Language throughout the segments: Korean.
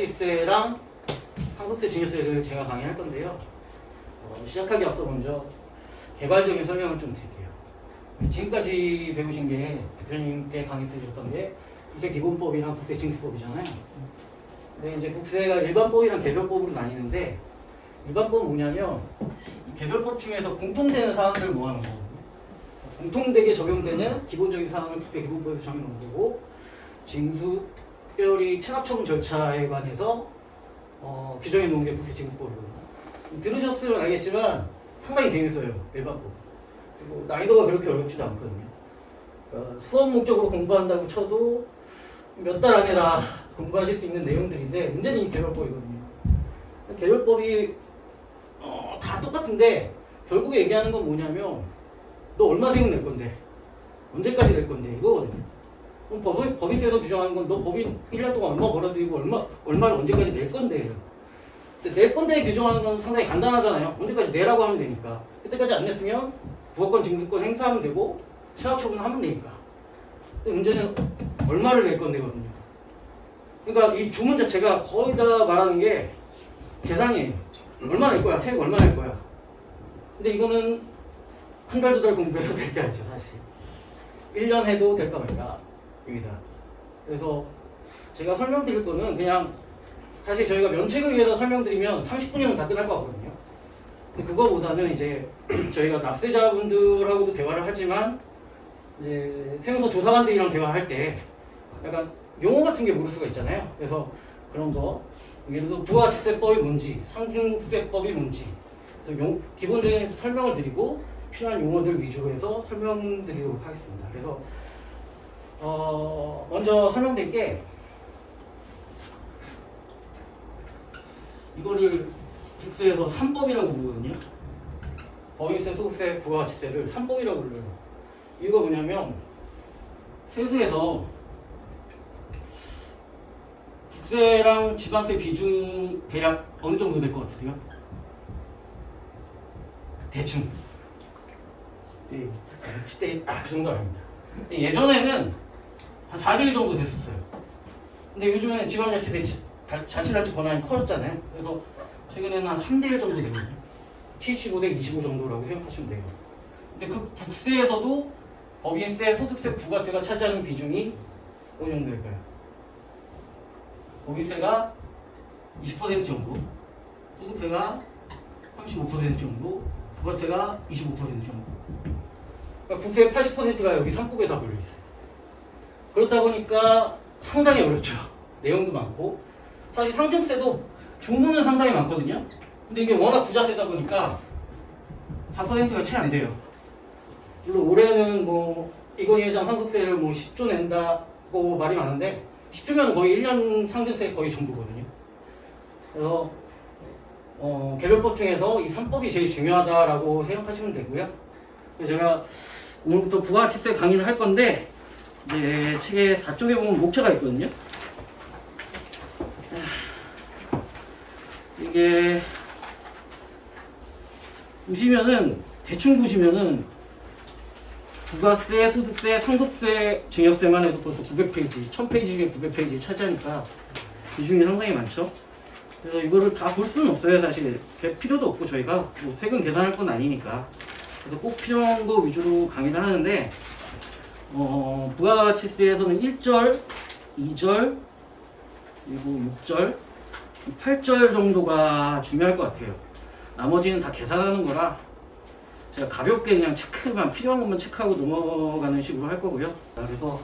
부가치세랑 상속세, 증여세를 제가 강의할 건데요. 시작하기 앞서 먼저 개괄적인 설명을 좀 드릴게요. 지금까지 배우신 게 대표님께 강의 드렸던 게 국세기본법이랑 국세징수법이잖아요. 근데 이제 국세가 일반법이랑 개별법으로 나뉘는데 일반법은 뭐냐면 이 개별법 중에서 공통되는 사항들을 모아놓은 거거든요. 공통되게 적용되는 기본적인 사항을 국세기본법에서 정해놓은 거고 징수별이 체납처분 절차에 관해서 규정해 놓은 게 국세징수법이거든요. 들으셨으면 알겠지만 상당히 재밌어요. 일반법. 그리고 난이도가 그렇게 어렵지도 않거든요. 그러니까 수업 목적으로 공부한다고 쳐도 몇 달 안에 다 공부하실 수 있는 내용들인데 문제는 이 개별법이거든요. 개별법이 다 똑같은데 결국에 얘기하는 건 뭐냐면 너 얼마 세금 낼 건데 언제까지 낼 건데 이거거든요. 그럼 법인세에서 규정하는 건 너 법인 1년 동안 얼마 벌어들이고 얼마를 언제까지 낼 건데 낼 건데 규정하는 건 상당히 간단하잖아요. 언제까지 내라고 하면 되니까. 그때까지 안 냈으면 부가권, 징수권 행사하면 되고 체납처분을 하면 되니까. 근데 문제는 얼마를 낼 건데거든요. 그러니까 이 주문 자체가 거의 다 말하는 게 계산이에요. 얼마 낼 거야? 세금 얼마 낼 거야? 근데 이거는 한 달, 두 달 공부해서 될 게 아니죠, 사실. 1년 해도 될까 말까. 입니다. 그래서 제가 설명드릴 거는 그냥 사실 저희가 면책을 위해서 설명드리면 30분이면 다 끝날 것 같거든요. 근데 그거보다는 이제 저희가 납세자분들하고도 대화를 하지만 이제 세무서 조사관들이랑 대화할 때 약간 용어 같은 게 모를 수가 있잖아요. 그래서 그런 거 예를 들어 부가치세법이 뭔지, 상징세법이 뭔지 그래서 기본적인 설명을 드리고 필요한 용어들 위주로 해서 설명드리도록 하겠습니다. 그래서 먼저 설명드릴 게 이거를 국세에서 3법이라고 부르거든요. 법인세, 소득세, 부가가치세를 3법이라고 불러요. 이거 뭐냐면 세수에서 국세랑 지방세 비중이 대략 어느 정도 될 것 같으세요? 대충 10대 1? 그 정도 아닙니다. 예전에는 한 4대1 정도 됐었어요. 근데 요즘에는 자치단체 권한이 커졌잖아요. 그래서 최근에는 한 3대1 정도 되거든요. 75대 25 정도라고 생각하시면 돼요. 근데 그 국세에서도 법인세, 소득세, 부가세가 차지하는 비중이 어느 정도일까요? 법인세가 20% 정도, 소득세가 35% 정도, 부가세가 25% 정도. 그러니까 국세의 80%가 여기 3법에 다 몰려있어요. 그렇다 보니까 상당히 어렵죠. 내용도 많고. 사실 상증세도 종류는 상당히 많거든요. 근데 이게 워낙 부자세다 보니까 4%가 채 안 돼요. 물론 올해는 뭐 이건희 회장 상속세를 뭐 10조 낸다고 말이 많은데 10조면 거의 1년 상증세 거의 전부거든요. 그래서 개별법 중에서 이 3법이 제일 중요하다라고 생각하시면 되고요. 그래서 제가 오늘부터 부가가치세 강의를 할 건데 이제 책의 4쪽에 보면 목차가 있거든요. 이게 대충 보시면은 부가세, 소득세, 상속세, 증여세만 해도 벌써 900페이지, 1000페이지 중에 900페이지 차지하니까 비중이 상당히 많죠. 그래서 이거를 다 볼 수는 없어요, 사실. 필요도 없고 저희가 뭐 세금 계산할 건 아니니까. 그래서 꼭 필요한 거 위주로 강의를 하는데 부가가치세에서는 1절, 2절, 그리고 6절, 8절 정도가 중요할 것 같아요. 나머지는 다 계산하는 거라 제가 가볍게 그냥 체크만 필요한 것만 체크하고 넘어가는 식으로 할 거고요. 그래서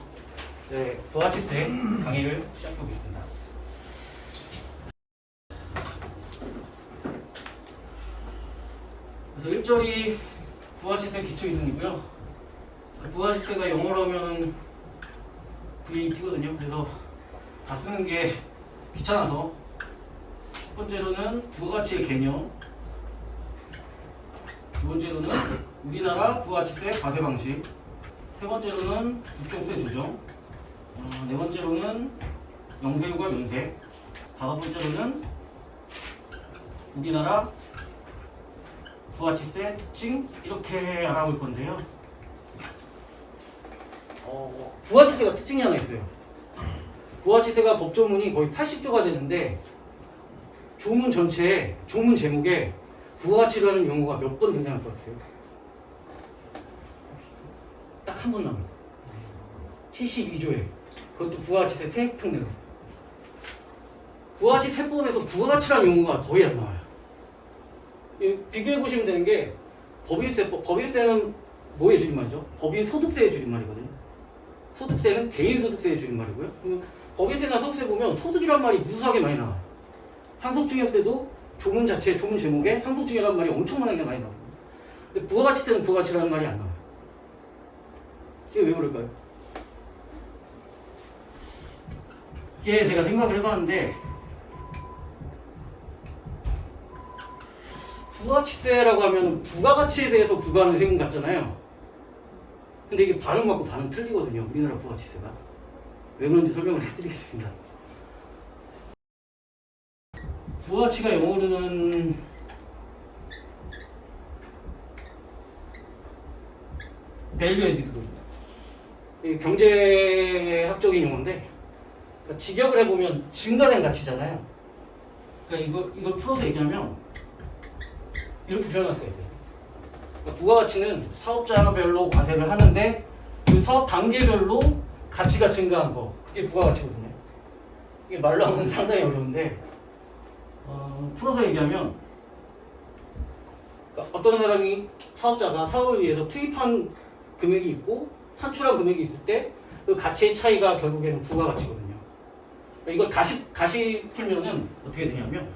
이제 부가가치세 강의를 시작해 보겠습니다. 그래서 1절이 부가가치세 기초이동이고요. 부가가치세가 영어로 하면은 VAT거든요. 그래서 다 쓰는 게 귀찮아서 첫 번째로는 부가가치의 개념, 두 번째로는 우리나라 부가가치세 과세 방식, 세 번째로는 국경세 조정, 네 번째로는 영세율과 면세, 다섯 번째로는 우리나라 부가가치세 특징 이렇게 알아볼 건데요. 부가가치세가 특징이 하나 있어요. 부가치세가 법조문이 거의 80조가 되는데 조문 전체에 조문 제목에 부가가치라는 용어가 몇 번 등장할 것 같아요? 딱 한 번 나옵니다. 72조에 그것도 부가가치세 세액특례로. 부가가치 세법에서 부가가치라는 용어가 거의 안 나와요. 비교해 보시면 되는 게 법인세법, 법인세는 뭐의 줄임말이죠? 법인 소득세의 줄임말이거든요. 소득세는 개인 소득세의 줄임말이고요. 법인세나 소득세 보면 소득이란 말이 무수하게 많이 나와요. 상속증여세도 조문 자체, 조문 제목에 상속증여라는 말이 엄청나게 많이 나와요. 근데 부가가치세는 부가가치라는 말이 안 나와요. 이게 왜 그럴까요? 이게 제가 생각을 해봤는데 부가가치세라고 하면 부가가치에 대해서 부과하는 세금 같잖아요. 근데 이게 반응 맞고 반응 틀리거든요. 우리나라 부가가치세가. 왜 그런지 설명을 해드리겠습니다. 부가가치가 영어로는 value added입니다. 경제학적인 용어인데 그러니까 직역을 해보면 증가된 가치잖아요. 그러니까 이걸 풀어서 얘기하면 이렇게 표현할 수가 있어요. 그러니까 부가가치는 사업자별로 과세를 하는데 그 사업 단계별로 가치가 증가한 거, 그게 부가가치거든요. 이게 말로 하면 상당히 어려운데 풀어서 얘기하면 그러니까 어떤 사람이 사업자가 사업을 위해서 투입한 금액이 있고 산출한 금액이 있을 때 그 가치의 차이가 결국에는 부가가치거든요. 그러니까 이걸 다시 풀면은 어떻게 되냐면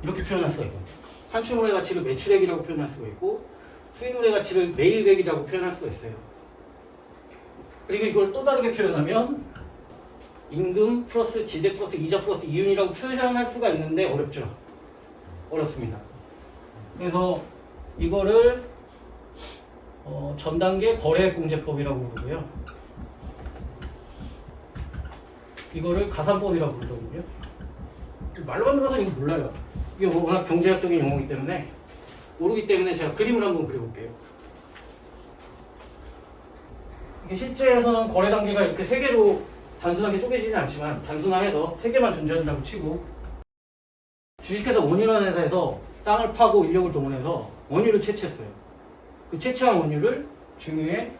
이렇게 표현할 수가 있거든요. 산출물의 가치를 매출액이라고 표현할 수가 있고 투입물의 가치를 매입액이라고 표현할 수가 있어요. 그리고 이걸 또 다르게 표현하면 임금 플러스 지대 플러스 이자 플러스 이윤이라고 표현할 수가 있는데 어렵죠. 어렵습니다. 그래서 이거를 전단계 거래공제법이라고 부르고요. 이거를 가산법이라고 부르거든요. 말로만 들어서 이거 몰라요. 이게 워낙 경제학적인 용어이기 때문에 모르기 때문에 제가 그림을 한번 그려볼게요. 이게 실제에서는 거래 단계가 이렇게 세 개로 단순하게 쪼개지진 않지만 단순화해서 세 개만 존재한다고 치고 주식회사 원유라는 회사에서 땅을 파고 인력을 동원해서 원유를 채취했어요. 그 채취한 원유를 중유에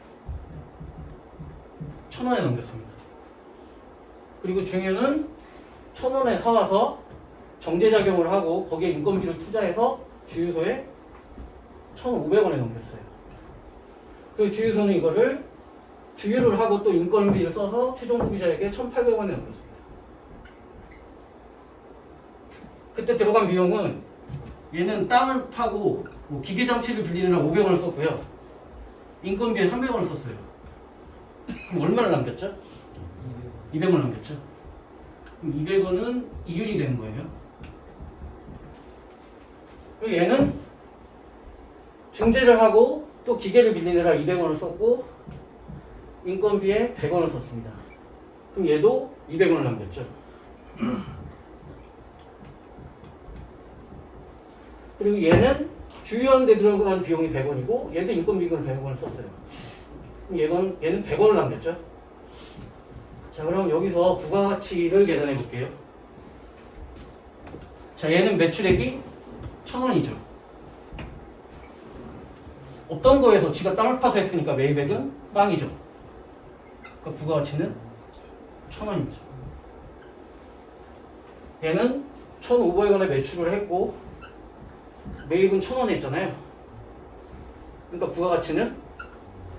1,000원에 넘겼습니다. 그리고 중유는 1,000원에 사와서 정제작용을 하고 거기에 인건비를 투자해서 주유소에 1,500원에 넘겼어요. 그 주유소는 이거를 주유를 하고 또 인건비를 써서 최종 소비자에게 1,800원에 넘겼습니다. 그때 들어간 비용은 얘는 땅을 파고 기계장치를 빌리느라 500원을 썼고요. 인건비에 300원을 썼어요. 그럼 얼마를 남겼죠? 200원을 남겼죠. 그럼 200원은 이윤이 되는 거예요. 그리고 얘는 중재를 하고 또 기계를 빌리느라 200원을 썼고 인건비에 100원을 썼습니다. 그럼 얘도 200원을 남겼죠. 그리고 얘는 주유하는 데 들어간 비용이 100원이고 얘도 인건비를 100원을 썼어요. 그럼 얘는 100원을 남겼죠. 자, 그럼 여기서 부가가치를 계산해 볼게요. 자, 얘는 매출액이 1,000원이죠. 어떤 거에서 지가 땅을 파서 했으니까 매입액은 빵이죠. 그러니까 부가가치는 1,000원이죠. 얘는 1,500원에 매출을 했고 매입은 1,000원에 했잖아요. 그러니까 부가가치는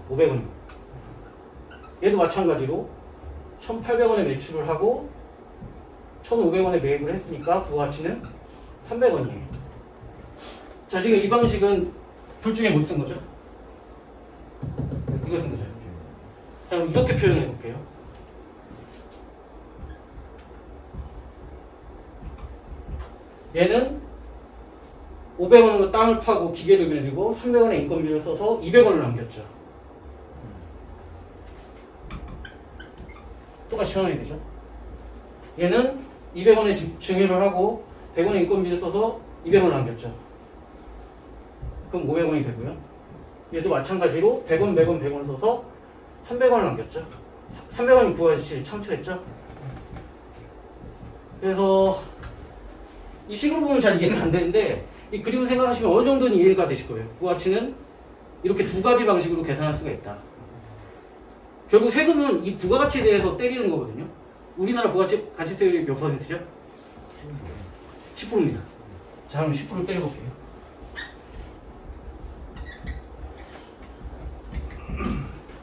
500원입니다. 얘도 마찬가지로 1,800원에 매출을 하고 1,500원에 매입을 했으니까 부가가치는 300원이에요. 자, 지금 이 방식은 둘 중에 뭘 쓴 거죠? 이거 쓴 거죠. 자, 그럼 이렇게 표현해 볼게요. 얘는 500원으로 땅을 파고 기계를 빌리고 300원의 인건비를 써서 200원을 남겼죠. 똑같이 표현해야 되죠. 얘는 200원에 증여를 하고 100원의 인건비를 써서 200원을 남겼죠. 그럼 500원이 되고요. 얘도 마찬가지로 100원, 100원, 100원 써서 300원을 남겼죠. 300원이 부가가치를 창출했죠. 그래서 이 식으로 보면 잘 이해가 안 되는데 이 그림을 생각하시면 어느 정도는 이해가 되실 거예요. 부가치는 이렇게 두 가지 방식으로 계산할 수가 있다. 결국 세금은 이 부가가치에 대해서 때리는 거거든요. 우리나라 부가가치세율이 몇 %죠? 10%입니다. 자, 그럼 10% 때려볼게요.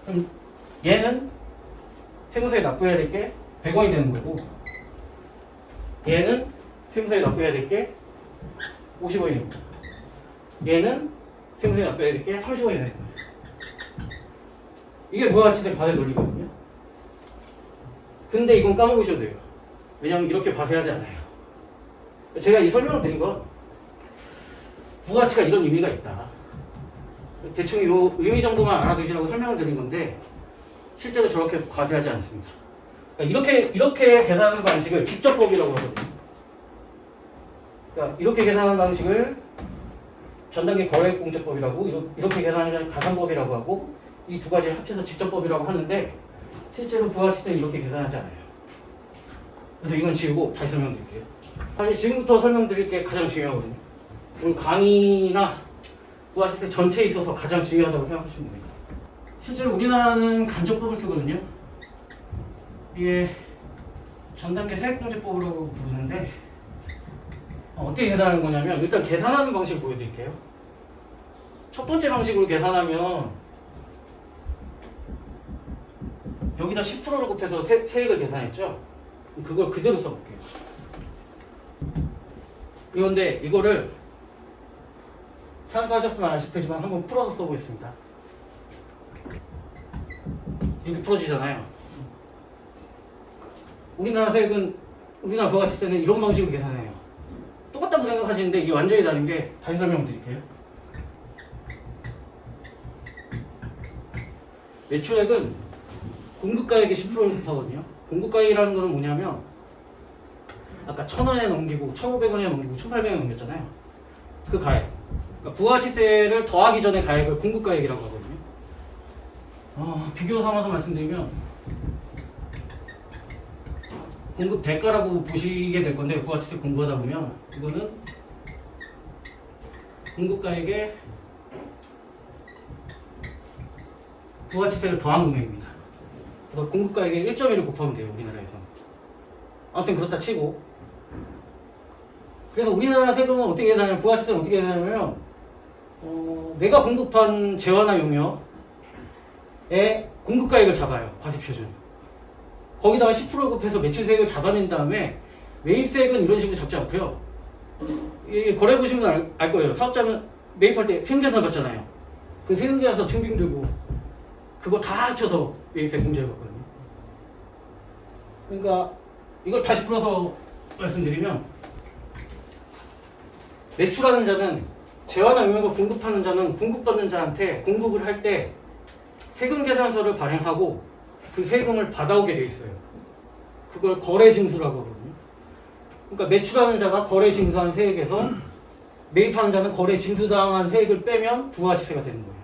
그럼 얘는 세무서에 납부해야 될 게 100원이 되는 거고, 얘는 세무서에 납부해야 될 게 50원이 됩니다. 얘는 세무서에 납부해야 될 게 30원이 되는 거예요. 이게 부가가치세 과세 논리거든요. 근데 이건 까먹으셔도 돼요. 왜냐하면 이렇게 과세하지 않아요. 제가 이 설명을 드린 건 부가가치가 이런 의미가 있다. 대충 이 의미 정도만 알아두시라고 설명을 드린 건데 실제로 저렇게 과세하지 않습니다. 그러니까 이렇게 계산하는 방식을 직접법이라고 하거든요. 그러니까 이렇게 계산하는 방식을 전단계 거래공제법이라고 이렇게 계산하는 가산법이라고 하고 이 두 가지를 합쳐서 직접법이라고 하는데 실제로 부가가치세는 이렇게 계산하지 않아요. 그래서 이건 지우고 다시 설명드릴게요. 사실 지금부터 설명드릴 게 가장 중요하거든요. 오늘 강의나 부가가치세 전체에 있어서 가장 중요하다고 생각하시면 됩니다. 실제로 우리나라는 간접법을 쓰거든요. 이게 전단계 세액공제법으로 부르는데 어떻게 계산하는 거냐면 일단 계산하는 방식을 보여드릴게요. 첫 번째 방식으로 계산하면 여기다 10%를 곱해서 세액을 계산했죠? 그걸 그대로 써볼게요. 이건데 이거를 산수하셨으면 아실 테지만 한번 풀어서 써보겠습니다. 이렇게 풀어지잖아요. 우리나라 부가가치세는 이런 방식으로 계산해요. 똑같다고 생각하시는데 이게 완전히 다른 게 다시 설명드릴게요. 매출액은 공급가액의 10%를 곱하거든요. 공급가액이라는 거는 뭐냐면 아까 1,000원에 넘기고 1,500원에 넘기고 1,800원에 넘겼잖아요. 그 가액. 그러니까 부가가치세를 더하기 전에 가액을 공급가액이라고 하거든요. 비교 삼아서 말씀드리면 공급 대가라고 보시게 될 건데 부가가치세 공부하다 보면 이거는 공급가액에 부가가치세를 더한 금액입니다. 그래서 공급가액에 1.1을 곱하면 돼요, 우리나라에서. 아무튼 그렇다 치고. 그래서 우리나라 세금은 어떻게 계산하냐면, 부가가치세는 어떻게 계산하냐면, 내가 공급한 재화나 용역에 공급가액을 잡아요, 과세표준. 거기다가 10% 곱해서 매출세액을 잡아낸 다음에 매입세액은 이런 식으로 잡지 않고요. 거래 보시면 알 거예요. 사업자는 매입할 때 세금계산 받잖아요. 그 세금계산서 증빙 들고 그거 다 합쳐서 매입세 공제를 받거든요. 그러니까 이걸 다시 풀어서 말씀드리면 매출하는 자는 재화나 용역을 공급하는 자는 공급받는 자한테 공급을 할 때 세금 계산서를 발행하고 그 세금을 받아오게 되어 있어요. 그걸 거래징수라고 하거든요. 그러니까 매출하는 자가 거래징수한 세액에서 매입하는 자는 거래징수당한 세액을 빼면 부가가치세가 되는 거예요.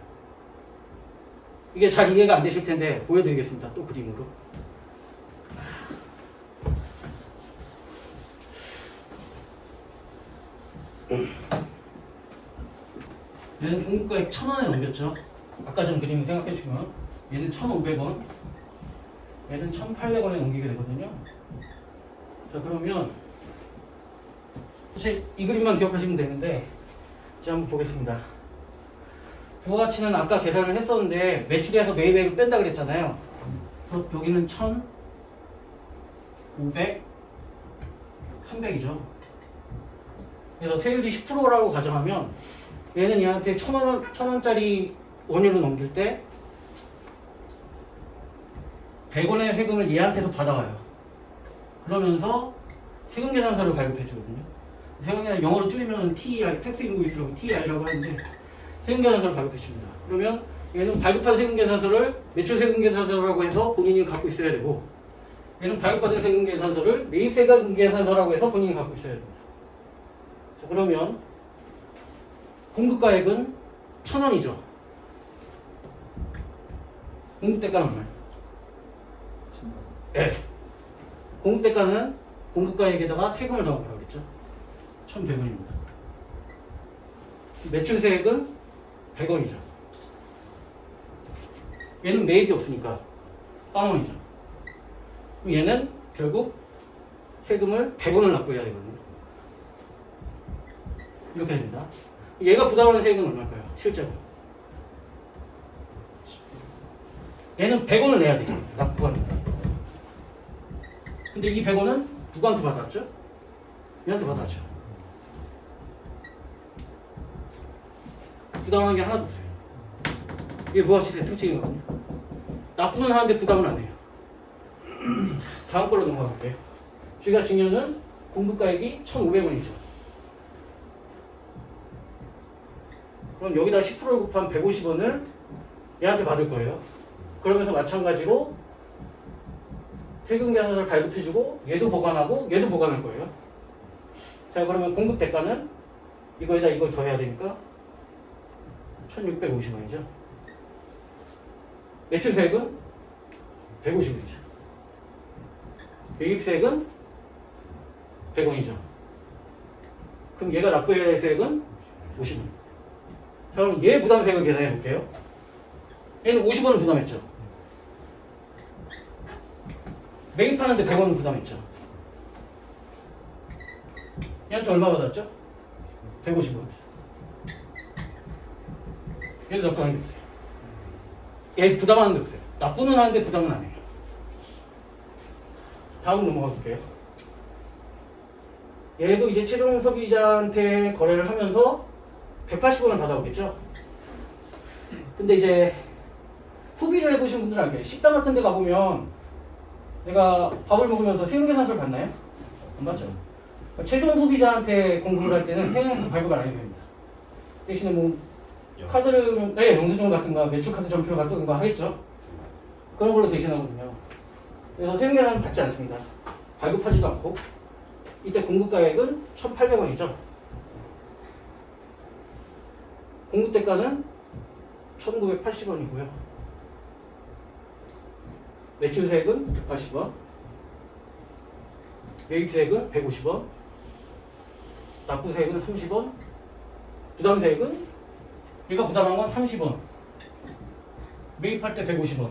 이게 잘 이해가 안 되실 텐데 보여드리겠습니다. 또 그림으로. 얘는 공급가액 1,000원에 넘겼죠. 아까 전 그림 생각해 주시면 얘는 1,500원, 얘는 1,800원에 넘기게 되거든요. 자, 그러면 사실 이 그림만 기억하시면 되는데 이제 한번 보겠습니다. 부가가치는 아까 계산을 했었는데 매출에서 매입액을 뺀다 그랬잖아요. 그래서 여기는 1,000, 500, 300이죠. 그래서 세율이 10%라고 가정하면 얘는 얘한테 1,000원짜리 원유로 넘길 때 100원의 세금을 얘한테서 받아와요. 그러면서 세금 계산서를 발급해 주거든요. 세금 계산 영어로 줄이면 TEI, 텍스 인보이스라고 TEI라고 하는데 세금 계산서를 발급해 줍니다. 그러면 얘는 발급한 세금 계산서를 매출 세금 계산서라고 해서 본인이 갖고 있어야 되고, 얘는 발급받은 세금 계산서를 매입 세금 계산서라고 해서 본인이 갖고 있어야 됩니다. 자, 그러면 공급가액은 1,000원이죠. 공급대가는 얼마예요? 네. 공급대가는 공급가액에다가 세금을 더한 거라고 그랬죠. 1,100원입니다. 매출세액은 100원이죠. 얘는 매입이 없으니까 0원이죠. 얘는 결국 세금을 100원을 납부해야 되거든요. 이렇게 됩니다. 얘가 부담하는 세금은 얼마일까요? 실제로. 얘는 100원을 내야 되죠. 납부하니까. 근데 이 100원은 누구한테 받았죠? 얘한테 받았죠. 부담하는 게 하나도 없어요. 이게 부가치세 특징이거든요. 납부는 하는데 부담은 안 해요. 다음 걸로 넘어가 볼게요. 저희가 증여는 공급가액이 1,500원이죠. 그럼 여기다 10%를 곱한 150원을 얘한테 받을 거예요. 그러면서 마찬가지로 세금 계산서를 발급해주고 얘도 보관하고 얘도 보관할 거예요. 자, 그러면 공급 대가는 이거에다 이걸 더해야 되니까 1,650원이죠. 매출세액은 150원이죠. 매입세액은 100원이죠. 그럼 얘가 납부해야 될 세액은 50원. 자, 그럼 얘 부담세액을 계산해 볼게요. 얘는 50원을 부담했죠. 매입하는데 100원을 부담했죠. 얘한테 얼마 받았죠? 150원. 얘도 납부하는 게 없어요. 얘 부담하는 게 없어요. 납부는 하는데 부담은 안 해요. 다음 넘어가 볼게요. 얘도 이제 최종 소비자한테 거래를 하면서 180원을 받아오겠죠? 근데 이제 소비를 해보신 분들은 알게요. 식당 같은 데 가보면 내가 밥을 먹으면서 세금계산서를 받나요? 안 받죠? 최종 소비자한테 공급을 할 때는 세금계산서 발급을 안 해도 됩니다. 대신에 뭐 카드를, 네, 영수증 같은가 매출카드 전표를 같은가 하겠죠? 그런 걸로 대신하거든요. 그래서 세금계산은 받지 않습니다. 발급하지도 않고. 이때 공급가액은 1,800원이죠. 공급대가는 1,980원이고요. 매출세액은 180원, 매입세액은 150원, 납부세액은 30원, 부담세액은 얘가 부담한 건 30원, 매입할 때 150원.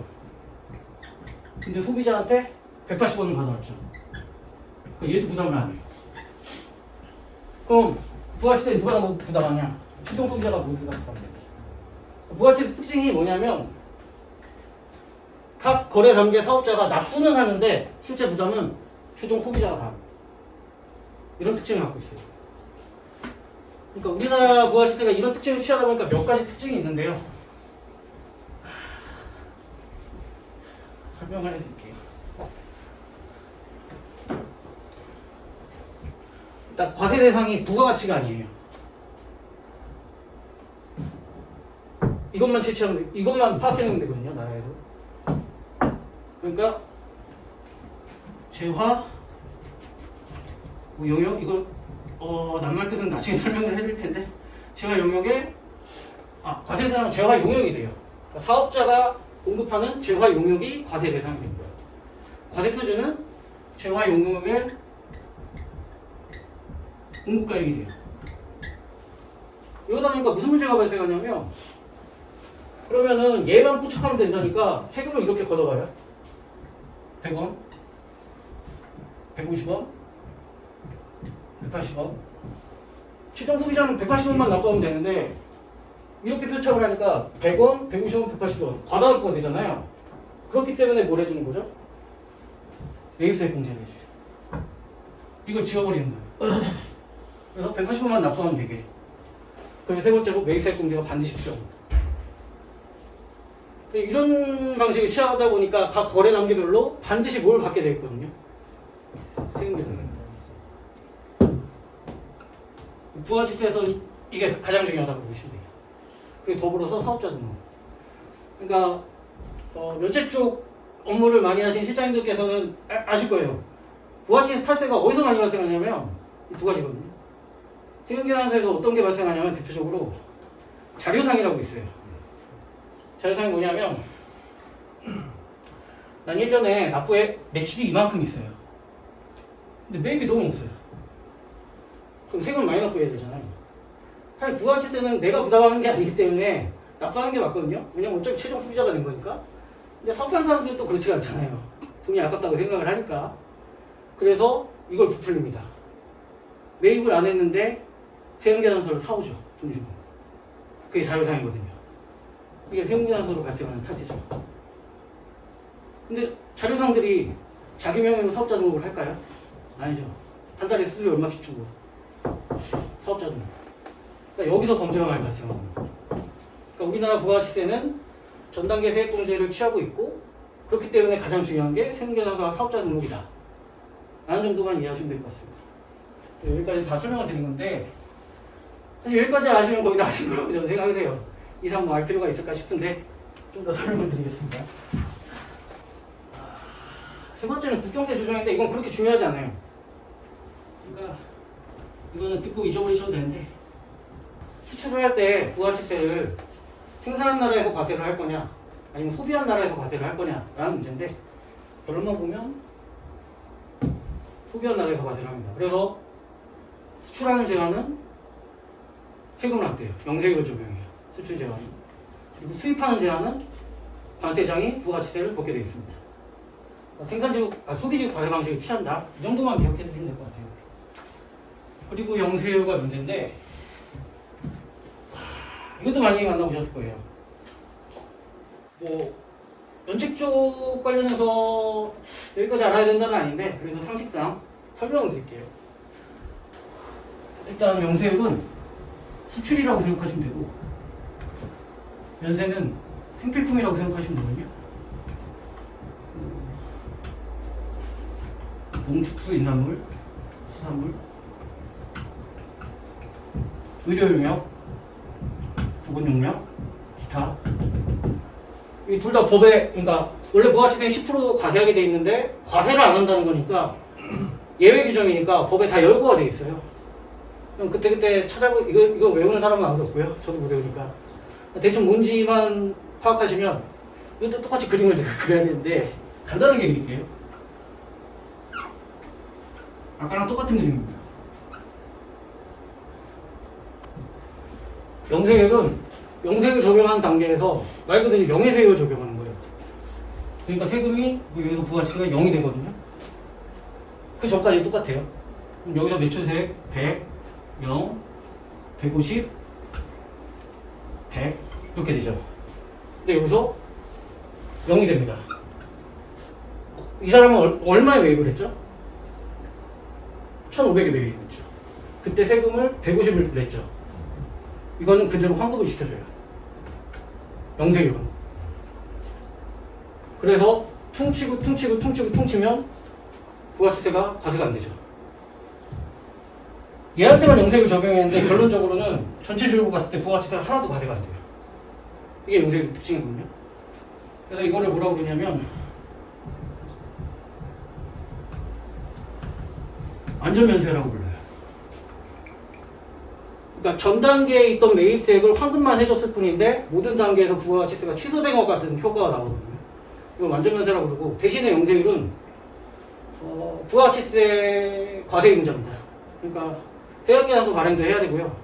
근데 소비자한테 180원을 받아왔죠. 얘도 부담을 안 해요. 그럼 부가치세는 누가 뭐 부담하냐? 최종 소비자가 뭐 부담하냐? 부가치세 특징이 뭐냐면 각 거래 단계 사업자가 납부는 하는데 실제 부담은 최종 소비자가 다 합니다. 이런 특징을 갖고 있어요. 그러니까 우리나라 부가치세가 이런 특징을 취하다 보니까 몇 가지 특징이 있는데요. 설명을 해드릴게요. 일단 과세 대상이 부가가치가 아니에요. 이것만 채취하면 이것만 파악해내면 되거든요, 나라에서. 그러니까 재화 뭐 영역 이거 낱말 뜻은 나중에 설명을 해드릴 텐데 재화 용역에 과세 대상은 재화 용역이 돼요. 그러니까 사업자가 공급하는 재화 용역이 과세 대상이 됩니다. 과세 표준은 재화 용역의 공급가액이 돼요. 이러다 보니까 무슨 문제가 발생하냐면 그러면은 얘만 포착하면 된다니까 세금을 이렇게 걷어가요. 100원, 150원, 180원. 최종 소비자는 180원만 납부하면 되는데 이렇게 표착을 하니까 100원, 150원, 180원 과다납부가 되잖아요. 그렇기 때문에 뭘 해주는 거죠? 매입세 공제를 해주죠. 이걸 지워버리는 거예요. 그래서 180원만 납부하면 되게. 그리고 세 번째로 매입세 공제가 반드시 필요합니다. 이런 방식을 취하다 보니까 각 거래 단계별로 반드시 뭘 받게 되어 있거든요. 세금 계산. 부가치세에서 이게 가장 중요하다고 보시면 돼요. 그리고 더불어서 사업자 등록. 그러니까 면책 쪽 업무를 많이 하신 실장님들께서는 아실 거예요. 부가치세 탈세가 어디서 많이 발생하냐면 이 두 가지거든요. 세금계산서에서 어떤 게 발생하냐면 대표적으로 자료상이라고 있어요. 자료상이 뭐냐면 난 1년에 납부에 매출이 이만큼 있어요. 근데 매입이 너무 없어요. 그럼 세금을 많이 납부해야 되잖아요. 사실 부가가치세는 내가 부담하는 게 아니기 때문에 납부하는 게 맞거든요. 왜냐면 어차피 최종 소비자가 된 거니까. 근데 사업하는 사람들은 또 그렇지가 않잖아요. 돈이 아깝다고 생각을 하니까. 그래서 이걸 부풀립니다. 매입을 안 했는데 세금계산서를 사오죠. 돈 주고. 그게 자료상이거든요. 이게 세금계산서로 발생하는 탈세죠. 근데 자료상들이 자기 명의로 사업자 등록을 할까요? 아니죠. 한 달에 수수료 얼마씩 주고 사업자 등록. 그러니까 여기서 범죄가 많이 발생하는 거예요. 그러니까 우리나라 부가가치세는 전 단계 세액공제를 취하고 있고 그렇기 때문에 가장 중요한 게 세금계산서와 사업자 등록이다. 라는 정도만 이해하시면 될 것 같습니다. 여기까지 다 설명을 드린 건데 사실 여기까지 아시면 거의 다 아신 거라고 저는 생각을 해요. 이상 뭐 알 필요가 있을까 싶은데 좀 더 설명을 드리겠습니다. 세 번째는 국경세 조정인데 이건 그렇게 중요하지 않아요. 그러니까 이거는 듣고 잊어버리셔도 되는데 수출을 할 때 부가가치세를 생산한 나라에서 과세를 할 거냐 아니면 소비한 나라에서 과세를 할 거냐 라는 문제인데 결론만 보면 소비한 나라에서 과세를 합니다. 그래서 수출하는 재화는 세금을 안 떼요. 영세율 적용해요. 수출 재화는. 그리고 수입하는 재화는 관세장이 부가가치세를 벗게 되어 있습니다. 소비지급 과세 방식을 취한다. 이 정도만 기억해 주시면 될 것 같아요. 그리고 영세율과 문제인데 이것도 많이 만나보셨을 거예요. 뭐 연책 쪽 관련해서 여기까지 알아야 된다는 아닌데 그래도 상식상 설명을 드릴게요. 일단 영세율은 수출이라고 생각하시면 되고 연세는 생필품이라고 생각하시면 되거든요. 농축수인산물, 수산물, 의료용역, 보건용역, 기타. 이 둘 다 법에, 그러니까 원래 부가가치세는 10% 과세하게 돼 있는데 과세를 안 한다는 거니까 예외 규정이니까 법에 다 열거가 돼 있어요. 그럼 그때 이거 외우는 사람은 아무도 없고요. 저도 못 외우니까 대충 뭔지만 파악하시면 이것도 똑같이 그림을 그려야 되는데 간단하게 그릴게요. 아까랑 똑같은 그림입니다. 영세율 적용하는 단계에서 말 그대로 영해세율 적용하는 거예요. 그러니까 세금이 여기서 부가가치세가 0이 되거든요. 그 전까지 똑같아요. 그럼 여기서 매출세액 100, 0, 150, 100 이렇게 되죠. 근데 여기서 0이 됩니다. 이 사람은 얼마에 매입을 했죠? 1,500에 매입했죠. 그때 세금을 150을 냈죠. 이거는 그대로 환급을 시켜줘요. 영세율은. 그래서 퉁치면 부가가치세가 과세가 안 되죠. 얘한테만 영세율 적용했는데 결론적으로는 전체적으로 봤을 때 부가가치세가 하나도 과세가 안 돼요. 이게 영세율 특징이거든요. 그래서 이거를 뭐라고 그러냐면 안전면세라고 불러요. 그러니까 전 단계에 있던 매입세액을 환급만 해줬을 뿐인데 모든 단계에서 부가가치세가 취소된 것 같은 효과가 나오거든요. 이건 완전면세라고 부르고 대신에 영세율은 부가가치세 과세 임자입니다. 그러니까 세액계산서 발행도 해야 되고요.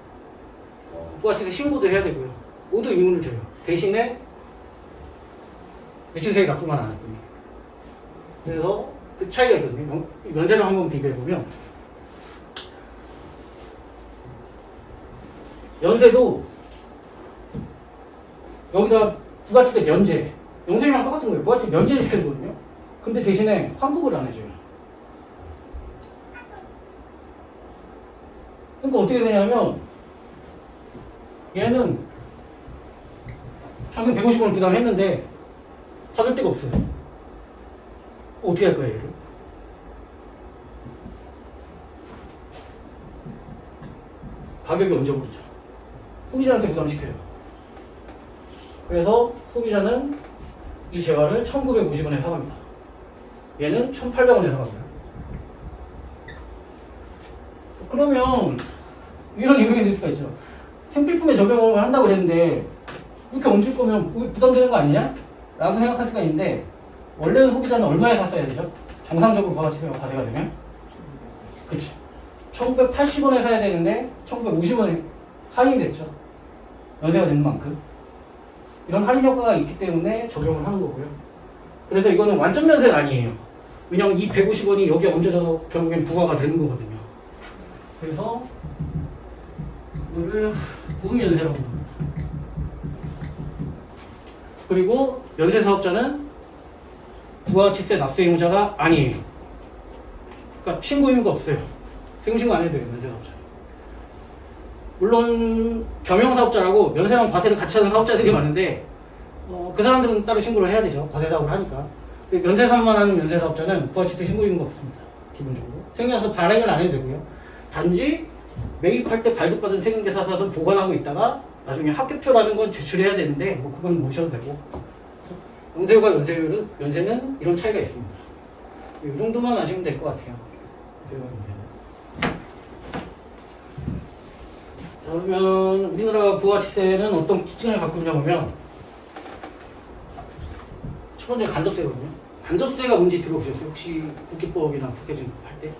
부가가치세 신고도 해야 되고요. 모두 의무를 져요. 대신에 매출세액 납부만 안 할 뿐이에요. 그래서 그 차이가 있거든요. 면세를 한번 비교해보면 연세도 여기다 부가가치세 면제, 영세율이랑 똑같은 거예요. 부가가치세 면제를 시켜주거든요. 근데 대신에 환급을 안 해줘요. 그러니까 어떻게 되냐면 얘는 자기는 150원을 부담했는데 받을 데가 없어요. 어떻게 할 거예요, 얘를? 가격이 언제 오르죠? 소비자한테 부담시켜요. 그래서 소비자는 이 재화를 1,950원에 사갑니다. 얘는 1,800원에 사갑니다. 그러면 이런 의견이 될 수가 있죠. 생필품에 적용을 한다고 그랬는데 이렇게 얹을 거면 부담되는 거 아니냐? 라고 생각할 수가 있는데 원래는 소비자는 얼마에 샀어야 되죠? 정상적으로 부가가치세가 과세가 되면 그치. 1980원에 사야 되는데 1950원에 할인이 됐죠. 연세가 되는 만큼. 이런 할인 효과가 있기 때문에 적용을 하는 거고요. 그래서 이거는 완전 면세는 아니에요. 왜냐면 이 150원이 여기에 얹어져서 결국엔 부과가 되는 거거든요. 그래서 이거를 부분면세라고 부릅니다. 그리고 면세사업자는 부가가치세 납세 의무자가 아니에요. 그러니까 신고 의무가 없어요. 세금신고 안 해도 돼요, 면세사업자. 물론 경영사업자라고 면세랑 과세를 같이 하는 사업자들이 많은데 그 사람들은 따로 신고를 해야 되죠. 과세사업을 하니까. 면세사업만 하는 면세사업자는 부가가치세 신고 의무가 없습니다. 기본적으로. 세금계산서 발행을 안 해도 되고요. 단지 매입할 때 발급받은 세금계산서는 보관하고 있다가 나중에 합격표라는 건 제출해야 되는데 뭐 그건 모셔도 되고. 연세율과 연세는 이런 차이가 있습니다. 이 정도만 아시면 될 것 같아요. 연세율과 연세는. 자, 그러면 우리나라 부가가치세는 어떤 특징을 갖고 있냐 보면 첫 번째 간접세거든요. 간접세가 뭔지 들어보셨어요? 혹시 국기법이나 국세증 할 때?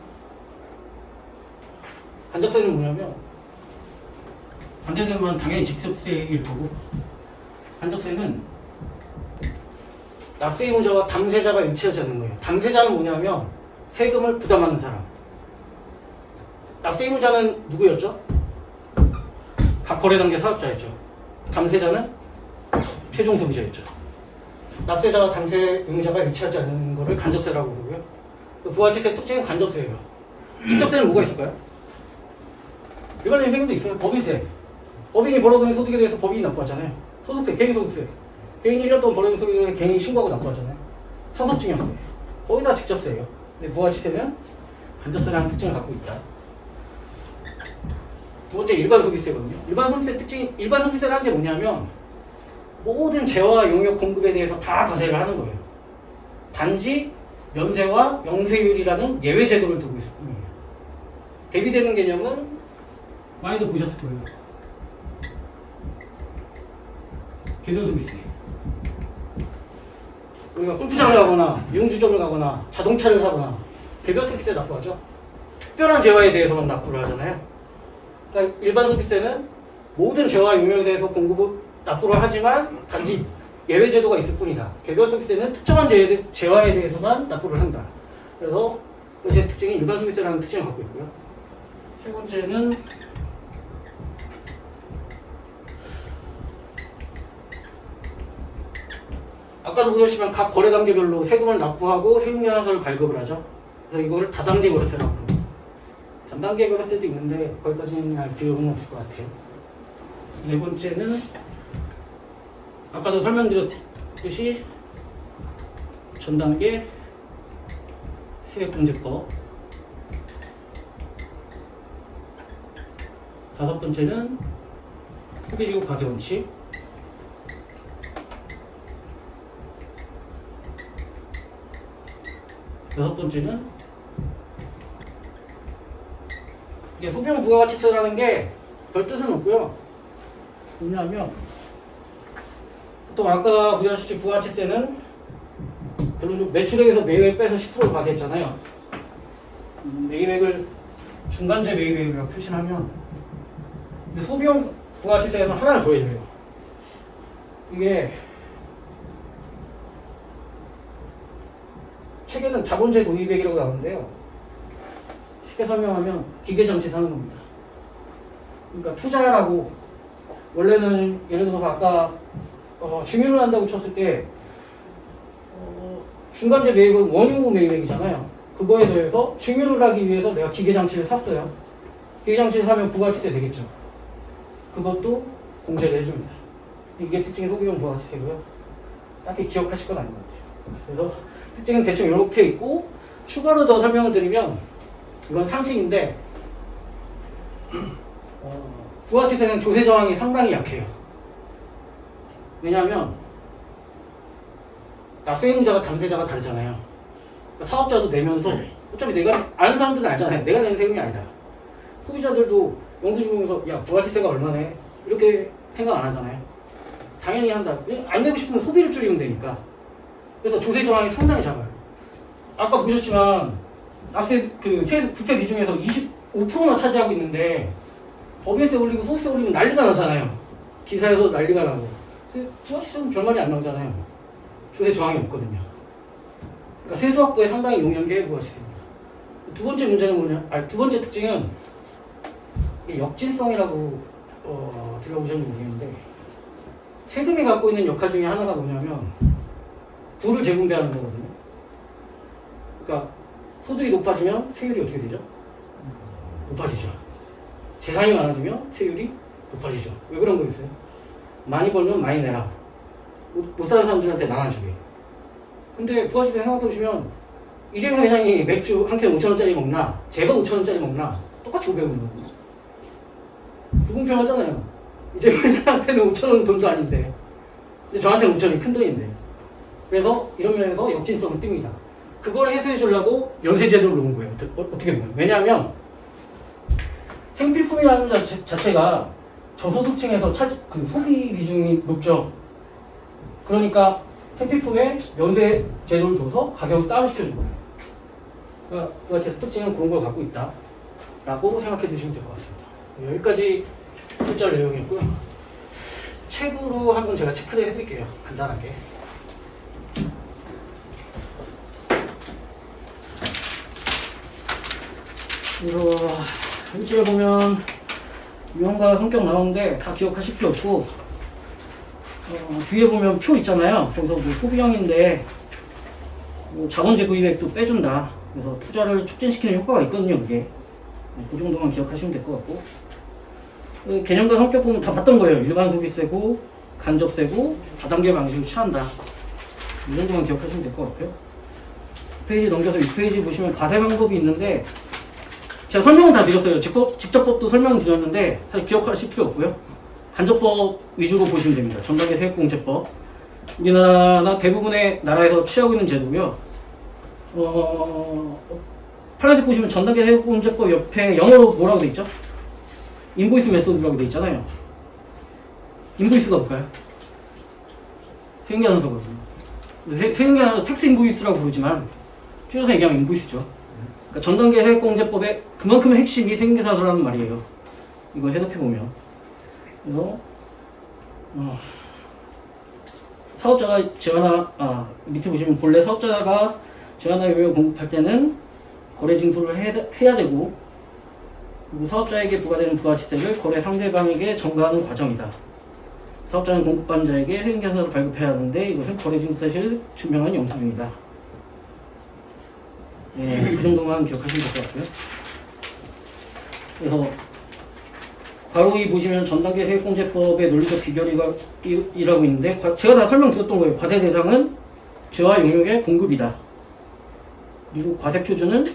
간접세는 뭐냐면 반대되면 당연히 직접세일 거고 간접세는 납세 의무자와 당세자가 일치하지 않는 거예요. 당세자는 뭐냐면 세금을 부담하는 사람. 납세 의무자는 누구였죠? 각 거래 단계 사업자였죠. 당세자는 최종 소비자였죠. 납세자와 당세 의무자가 일치하지 않는 것을 간접세라고 부르고요. 부가가치세 특징은 간접세예요. 직접세는 뭐가 있을까요? 일반적인 세금도 있어요. 법인세. 법인이 벌어들인 소득에 대해서 법인이 납부하잖아요. 소득세, 개인소득세. 개인이 1년 동안 벌어들인 소득에 대해서 개인이 신고하고 납부하잖아요. 상속증여세. 거의 다 직접세예요. 근데 부가가치세는 간접세라는 특징을 갖고 있다. 두 번째 일반 소비세거든요. 일반 소비세라는 게 뭐냐면 모든 재화 용역 공급에 대해서 다 과세를 하는 거예요. 단지 면세와 영세율이라는 예외 제도를 두고 있을 뿐이에요. 대비되는 개념은 많이들 보셨을 거예요. 개변소비세. 우리가 골프장을 가거나 미용주점을 가거나 자동차를 사거나 개변소비세 납부하죠. 특별한 재화에 대해서만 납부를 하잖아요. 그러니까 일반 소비세는 모든 재화 용역에 대해서 납부를 하지만 단지 예외 제도가 있을 뿐이다. 개별 소비세는 특정한 재화에 대해서만 납부를 한다. 그래서 제 특징이 일반 소비세라는 특징을 갖고 있고요. 세 번째는 아까도 보셨지만 각 거래 단계별로 세금을 납부하고 세금계산서를 발급을 하죠. 그래서 이걸 다단계 거래세라고 합니다. 단단계 거래세도 있는데 거기까지는 알 필요는 없을 것 같아요. 네 번째는 아까도 설명드렸듯이 전단계 세액공제법. 다섯 번째는 소비지급 과세원칙. 여섯 번째는 이게 소비용 부가가치세라는 게 별 뜻은 없고요. 뭐냐면 또 아까 보셨듯이 부가가치세는 결론적으로 매출액에서 매입액 빼서 10%를 과세했잖아요. 매입액을 중간재 매입액이라고 표시하면 근데 소비용 부가가치세는 하나를 더해줘요. 이게 책에는 자본재 도입액이라고 나오는데요. 쉽게 설명하면 기계장치 사는 겁니다. 그러니까 투자라고 원래는 예를 들어서 아까 증여를 한다고 쳤을 때 중간재 매입은 원유 매입액이잖아요. 그거에 대해서 증여를 하기 위해서 내가 기계장치를 샀어요. 기계장치를 사면 부가가치세 되겠죠. 그것도 공제를 해줍니다. 이게 특징이 소비용 부가가치세고요. 딱히 기억하실 건 아닌 것 같아요. 그래서 특징은 대충 이렇게 있고 추가로 더 설명을 드리면 이건 상식인데 부가가치세는 조세 저항이 상당히 약해요. 왜냐하면 납세 의무자가 당세자가 다르잖아요. 그러니까 사업자도 내면서 어차피 내가 아는 사람들은 알잖아요. 내가 낸 세금이 아니다. 소비자들도 영수증 보면서 야 부가가치세가 얼마네 이렇게 생각 안 하잖아요. 당연히 한다. 안 내고 싶으면 소비를 줄이면 되니까. 그래서 조세 저항이 상당히 작아요. 아까 보셨지만 부채 비중에서 25%나 차지하고 있는데 법인세 올리고 소득세 올리면 난리가 나잖아요. 기사에서 난리가 나고. 근데 부가치세는 별말이 안 나오잖아요. 조세 저항이 없거든요. 그러니까 세수 확보에 상당히 용이한 게 부가치세입니다. 두 번째 문제는 뭐냐? 두 번째 특징은 역진성이라고 들어보셨는지 모르겠는데, 세금이 갖고 있는 역할 중에 하나가 뭐냐면 부를 재분배하는 거거든요. 그러니까 소득이 높아지면 세율이 어떻게 되죠? 높아지죠. 재산이 많아지면 세율이 높아지죠. 왜 그런 거 있어요? 많이 벌면 많이 내라. 못 사는 사람들한테 나눠주게. 근데 부가치세 생각해보시면 이재명 회장이 맥주 한 캔 5,000원짜리 먹나, 제가 5,000원짜리 먹나 똑같이 500원 먹는 거죠. 불공평하잖아요. 이재명 회장한테는 5,000원 돈도 아닌데, 근데 저한테는 5,000원이 큰 돈인데. 그래서 이런 면에서 역진성을 띱니다. 그걸 해소해 주려고 연쇄제도를 놓은 거예요. 어떻게 보면. 왜냐하면 생필품이라는 자체가 저소득층에서 그 소비 비중이 높죠. 그러니까 생필품에 면세 제도를 둬서 가격을 다운시켜준 거예요. 그러니까 부가치세 특징은 그런 걸 갖고 있다 라고 생각해 주시면 될 것 같습니다. 여기까지 출제할 내용이었고요. 책으로 한번 제가 체크를 해드릴게요. 간단하게. 이거 일주일에 보면 유형과 성격 나오는데 다 기억하실 필요 없고, 뒤에 보면 표 있잖아요. 거기서 뭐 소비형인데 뭐 자본재 구입액도 빼준다. 그래서 투자를 촉진시키는 효과가 있거든요. 그게 그 정도만 기억하시면 될 것 같고, 개념과 성격 보면 다 봤던 거예요. 일반 소비세고 간접세고 다단계 방식을 취한다. 이 정도만 기억하시면 될 것 같고요. 페이지 넘겨서 6페이지 보시면 과세 방법이 있는데, 제가 설명은 다 드렸어요. 직접법도 설명을 드렸는데 사실 기억하실 필요 없고요. 간접법 위주로 보시면 됩니다. 전당계 세액공제법. 우리나라 대부분의 나라에서 취하고 있는 제도고요. 파란색 보시면 전당계 세액공제법 옆에 영어로 뭐라고 돼 있죠? 인보이스 메소드라고 돼 있잖아요. 인보이스가 뭘까요? 세금계산서거든요. 세금계산서 텍스 인보이스라고 부르지만 줄여서 얘기하면 인보이스죠. 그러니까 전단계 세액공제법의 그만큼의 핵심이 세금계산서라는 말이에요. 이거 해석해보면. 그래서 사업자가 재화나 밑에 보시면 본래 사업자가 재화나 요금을 공급할 때는 거래 징수를 해야 되고, 그리고 사업자에게 부과되는 부가치세를 거래 상대방에게 전가하는 과정이다. 사업자는 공급받는 자에게 세금계산서를 발급해야 하는데 이것은 거래 징수 사실을 증명하는 영수증이다. 그 정도만 기억하시면 될 것 같고요. 그래서 괄호 2 보시면 전단계 세액공제법의 논리적 귀결이라고 있는데, 제가 다 설명드렸던 거예요. 과세 대상은 재화 용역의 공급이다. 그리고 과세 표준은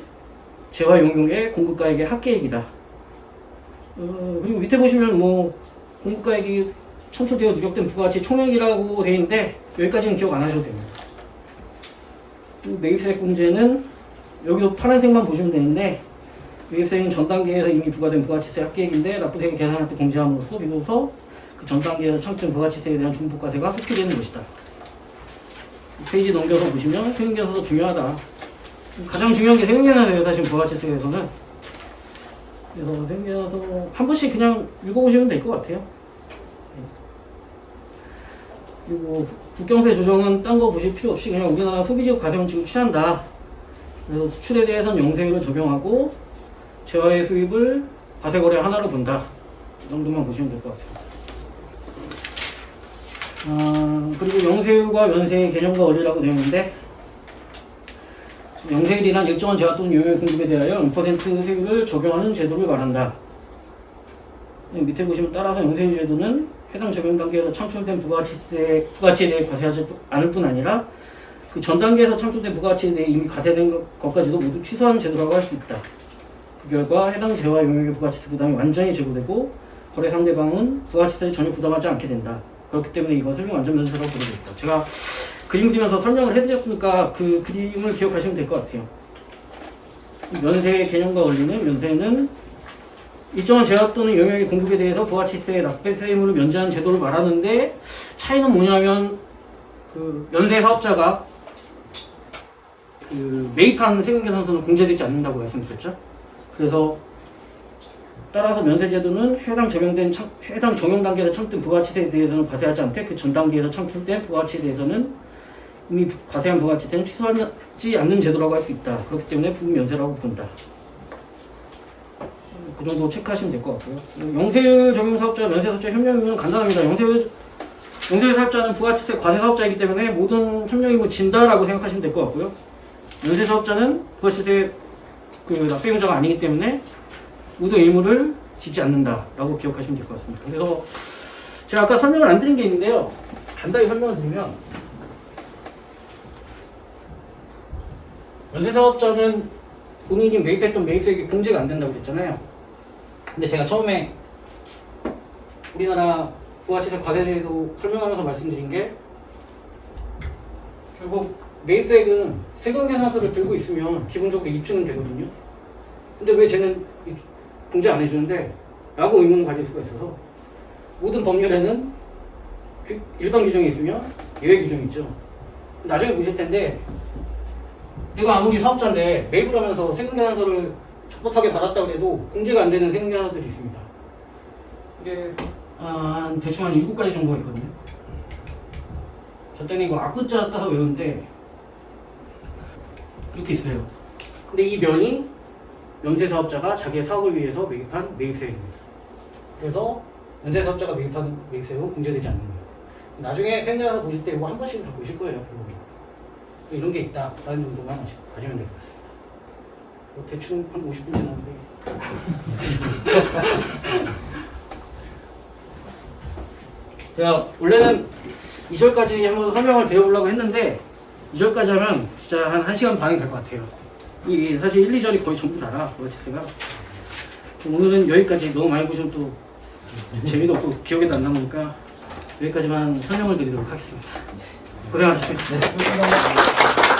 재화 용역의 공급가액의 합계액이다. 그리고 밑에 보시면 뭐 공급가액이 청초되어 누적된 부가가치 총액이라고 되어 있는데 여기까지는 기억 안 하셔도 됩니다. 매입세액공제는 여기도 파란색만 보시면 되는데, 매입세액은 전 단계에서 이미 부과된 부가치세 합계액인데 납부세액 계산할 때 공제함으로써 비로소 그 전 단계에서 청취된 부가치세에 대한 중부가세가 회피되는 것이다. 페이지 넘겨서 보시면 세금계산서 중요하다. 가장 중요한 게 세금계산서예요. 사실 부가치세에서는. 그래서 세금계산서 한 번씩 그냥 읽어보시면 될 것 같아요. 그리고 국경세 조정은 딴 거 보실 필요 없이 그냥 우리나라 소비지역 과세 원칙을 취한다. 그래서 수출에 대해서는 영세율을 적용하고 재화의 수입을 과세거래 하나로 본다. 이 정도만 보시면 될 것 같습니다. 그리고 영세율과 면세의 개념과 원리라고 되어 있는데, 영세율이란 일정한 재화 또는 용역 공급에 대하여 0% 세율을 적용하는 제도를 말한다. 밑에 보시면 따라서 영세율 제도는 해당 적용 단계에서 창출된 부가치에 대해 과세하지 않을 뿐 아니라 그 전 단계에서 창출된 부가치에 대해 이미 과세된 것까지도 모두 취소하는 제도라고 할 수 있다. 그 결과 해당 재화 용역의 부가치세 부담이 완전히 제고되고 거래 상대방은 부가치세를 전혀 부담하지 않게 된다. 그렇기 때문에 이것을 완전 면세라고 부르겠다. 제가 그림 그리면서 설명을 해드렸으니까 그 그림을 기억하시면 될 것 같아요. 면세의 개념과 원리는, 면세는 일정한 재화 또는 용역의 공급에 대해서 부가치세의 납부세 의무를 면제하는 제도를 말하는데, 차이는 뭐냐면 그 면세 사업자가 그 매입한 세금계산서는 공제되지 않는다고 말씀드렸죠. 그래서 따라서 면세제도는 해당 적용 단계에서 청구된 부가가치세에 대해서는 과세하지 않되 그 전 단계에서 창출된 부가가치에 대해서는 이미 과세한 부가가치세는 취소하지 않는 제도라고 할 수 있다. 그렇기 때문에 부면세라고 부른다. 그 정도 체크하시면 될 것 같고요. 영세율 적용 사업자, 면세 사업자 협력 의무는 간단합니다. 영세율 사업자는 부가가치세 과세 사업자이기 때문에 모든 협력 의무 진다라고 생각하시면 될 것 같고요. 면세 사업자는 부가가치세 그 납세 의무자가 아니기 때문에 모든 의무를 지지 않는다라고 기억하시면 될 것 같습니다. 그래서 제가 아까 설명을 안 드린 게 있는데요. 간단히 설명을 드리면 면세 사업자는 본인이 매입했던 매입세액이 공제가 안 된다고 그랬잖아요. 근데 제가 처음에 우리나라 부가가치세 과세에 대해서 설명하면서 말씀드린 게 결국 매입세액은 세금계산서를 들고 있으면 기본적으로 입증은 되거든요. 근데 왜 쟤는 공제 안 해주는데? 라고 의문을 가질 수가 있어서 모든 법률에는 일반 규정이 있으면 예외 규정이 있죠. 나중에 보실 텐데 내가 아무리 사업자인데 매입을 하면서 세금계산서를 적법하게 받았다고 해도 공제가 안 되는 세금계산서들이 있습니다. 이게 대충 한 7가지 정도가 있거든요. 저 때는 이거 앞글자 따서 외우는데 이렇게 있어요. 근데 이 면이 면세사업자가 자기의 사업을 위해서 매입한 매입세액입니다. 그래서 면세사업자가 매입한 매입세액은 공제되지 않는 거예요. 나중에 세금계산서 보실 때 이거 한 번씩은 다 보실 거예요. 이런 게 있다 라는 정도만 가지면 될 것 같습니다. 대충 한 50분 지났는데 제가 원래는 2절까지 한번 설명을 드려보려고 했는데 2절까지 하면 진짜 한 1시간 반이 될 것 같아요. 이 사실 1, 2절이 거의 전부 다라 부가가치세가. 오늘은 여기까지. 너무 많이 보시면 또 재미도 없고 기억에도 안 남으니까 여기까지만 설명을 드리도록 하겠습니다. 고생하셨습니다. 네, 감사합니다.